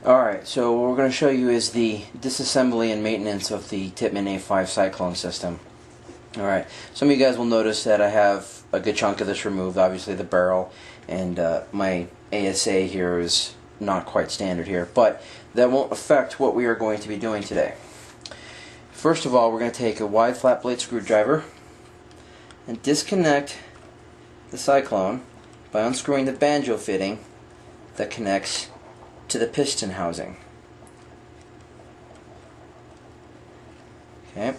Alright, so what we're going to show you is the disassembly and maintenance of the Tippmann A5 Cyclone system. Alright, some of you guys will notice that I have a good chunk of this removed, obviously the barrel, and my ASA here is not quite standard here, but that won't affect what we are going to be doing today. First of all, we're going to take a wide flat blade screwdriver and disconnect the Cyclone by unscrewing the banjo fitting that connects to the piston housing. Okay.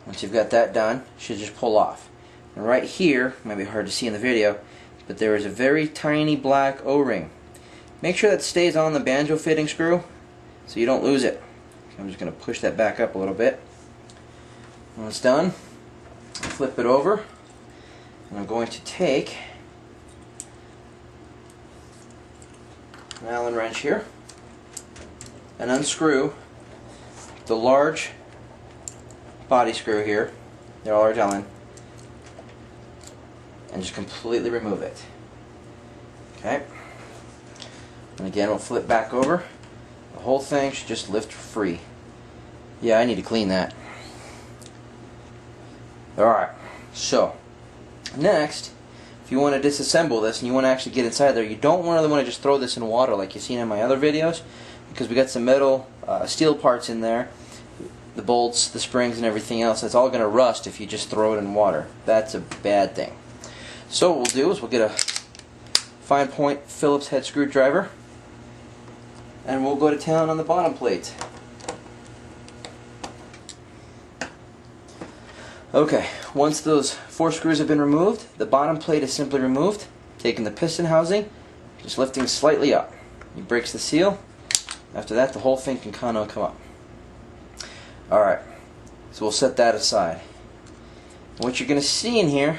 Once you've got that done, you should just pull off. And right here, might be hard to see in the video, but there is a very tiny black O-ring. Make sure that stays on the banjo fitting screw so you don't lose it. I'm just going to push that back up a little bit. When it's done, flip it over, and I'm going to take an Allen wrench here and unscrew the large body screw here, the large Allen, and just completely remove it. Okay, and again we'll flip back over. The whole thing should just lift free. Yeah, I need to clean that. Alright, so next, if you want to disassemble this and you want to actually get inside there, you don't really want to just throw this in water like you've seen in my other videos, because we got some metal, steel parts in there, the bolts, the springs, and everything else. That's all going to rust if you just throw it in water. That's a bad thing. So what we'll do is we'll get a fine point Phillips head screwdriver and we'll go to town on the bottom plate. Okay, once those 4 screws have been removed, the bottom plate is simply removed, taking the piston housing, just lifting slightly up. He breaks the seal. After that, the whole thing can kind of come up. Alright, so we'll set that aside. And what you're going to see in here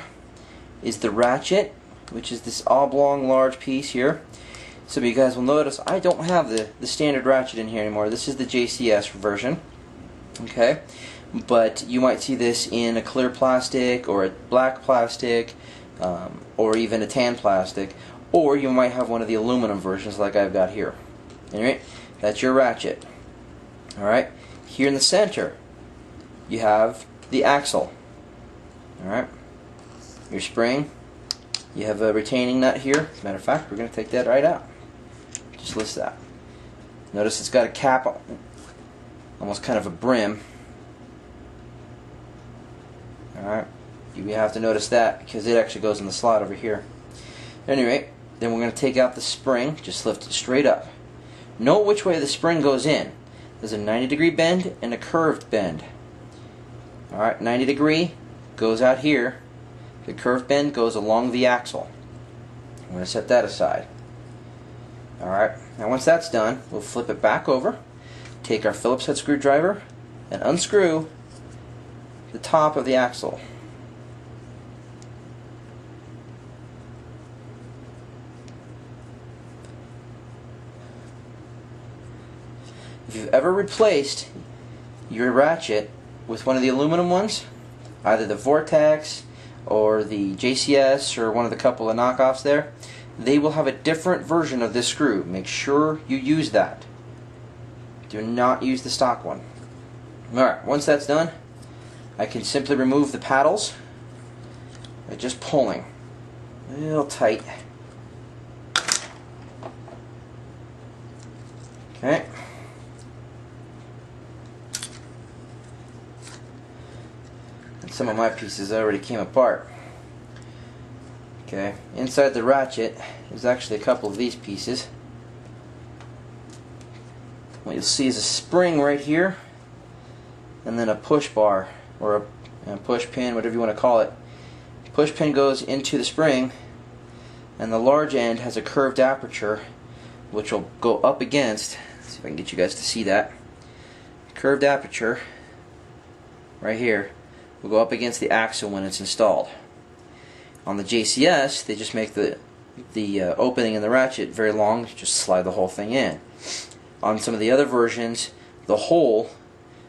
is the ratchet, which is this oblong large piece here. Some of you guys will notice I don't have the standard ratchet in here anymore. This is the JCS version. Okay, but you might see this in a clear plastic or a black plastic or even a tan plastic, or you might have one of the aluminum versions like I've got here. Alright, that's your ratchet. Alright, here in the center you have the axle. Alright, your spring, you have a retaining nut here. As a matter of fact, we're going to take that right out. Just list that. Notice it's got a cap on it, almost kind of a brim. Alright, you have to notice that because it actually goes in the slot over here. At any rate, then we're going to take out the spring, just lift it straight up. Note which way the spring goes in. There's a 90-degree bend and a curved bend. Alright, 90 degree goes out here. The curved bend goes along the axle. I'm going to set that aside. Alright, now once that's done, we'll flip it back over, take our Phillips head screwdriver, and unscrew the top of the axle. If you've ever replaced your ratchet with one of the aluminum ones, either the Vortex or the JCS or one of the couple of knockoffs there, they will have a different version of this screw. Make sure you use that. Do not use the stock one. Alright, once that's done, I can simply remove the paddles by just pulling a little tight. Okay. And some of my pieces already came apart. Okay, inside the ratchet there's actually a couple of these pieces. What you'll see is a spring right here, and then a push bar, or a push pin, whatever you want to call it. The push pin goes into the spring, and the large end has a curved aperture which will go up against, let's see if I can get you guys to see that, curved aperture right here will go up against the axle when it's installed. On the JCS, they just make the opening in the ratchet very long, just slide the whole thing in. On some of the other versions, the hole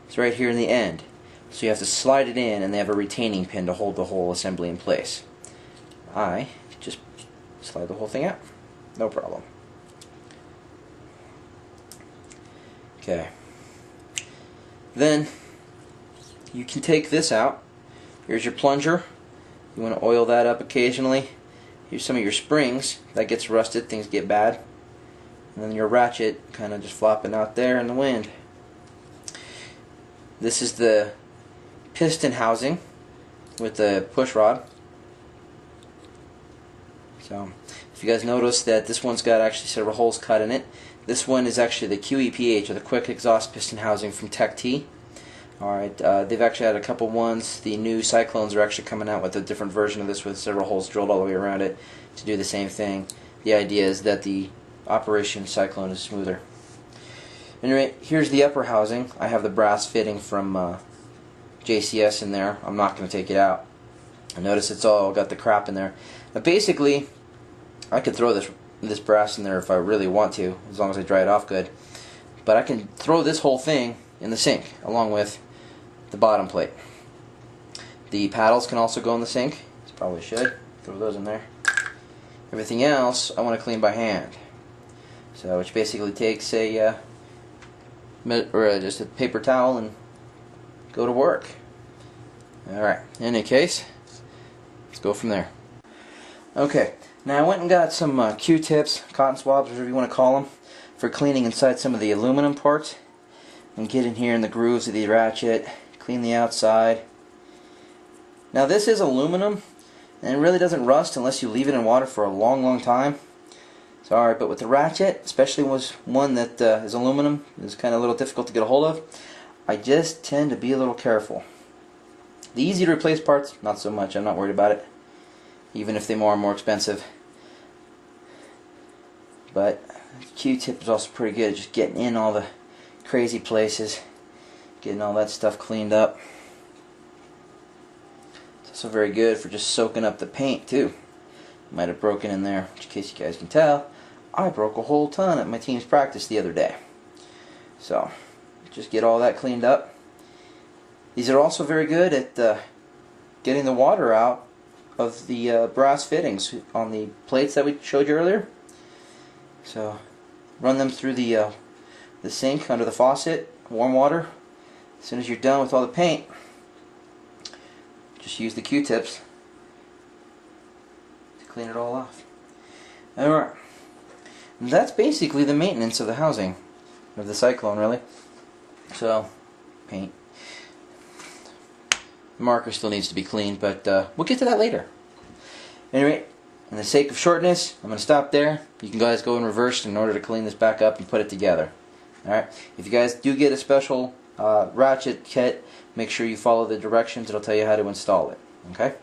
is right here in the end, so you have to slide it in, and they have a retaining pin to hold the whole assembly in place. I just slide the whole thing out, no problem. Okay. Then you can take this out. Here's your plunger. You want to oil that up occasionally. Here's some of your springs. That gets rusted, things get bad. And then your ratchet kind of just flopping out there in the wind. This is the piston housing with the push rod. So if you guys notice that this one's got actually several holes cut in it. This one is actually the QEPH, or the quick exhaust piston housing from Tech T. Alright, they've actually had a couple ones. The new Cyclones are actually coming out with a different version of this with several holes drilled all the way around it to do the same thing. The idea is that the Operation Cyclone is smoother. Anyway, here's the upper housing. I have the brass fitting from JCS in there. I'm not going to take it out. And notice it's all got the crap in there. Now basically, I could throw this brass in there if I really want to, as long as I dry it off good. But I can throw this whole thing in the sink, along with the bottom plate. The paddles can also go in the sink. Probably should. Throw those in there. Everything else, I want to clean by hand. So, which basically takes just a paper towel and go to work. Alright, in any case, let's go from there. Okay, now I went and got some Q-tips, cotton swabs, whatever you want to call them, for cleaning inside some of the aluminum parts. And get in here in the grooves of the ratchet, clean the outside. Now this is aluminum, and it really doesn't rust unless you leave it in water for a long time. So alright, but with the ratchet, especially one that is aluminum, is kind of a little difficult to get a hold of, I just tend to be a little careful. The easy to replace parts, not so much. I'm not worried about it, even if they are more expensive. But Q-tip is also pretty good at just getting in all the crazy places, getting all that stuff cleaned up. It's also very good for just soaking up the paint too. Might have broken in there, in case you guys can tell. I broke a whole ton at my team's practice the other day. So just get all that cleaned up. These are also very good at getting the water out of the brass fittings on the plates that we showed you earlier. So run them through the sink under the faucet, warm water. As soon as you're done with all the paint, just use the Q-tips to clean it all off. Alright, that's basically the maintenance of the housing of the Cyclone, really. So, paint. The marker still needs to be cleaned, but we'll get to that later. Anyway, in the sake of shortness, I'm going to stop there. You can guys go in reverse in order to clean this back up and put it together. Alright, if you guys do get a special ratchet kit, make sure you follow the directions. It'll tell you how to install it. Okay?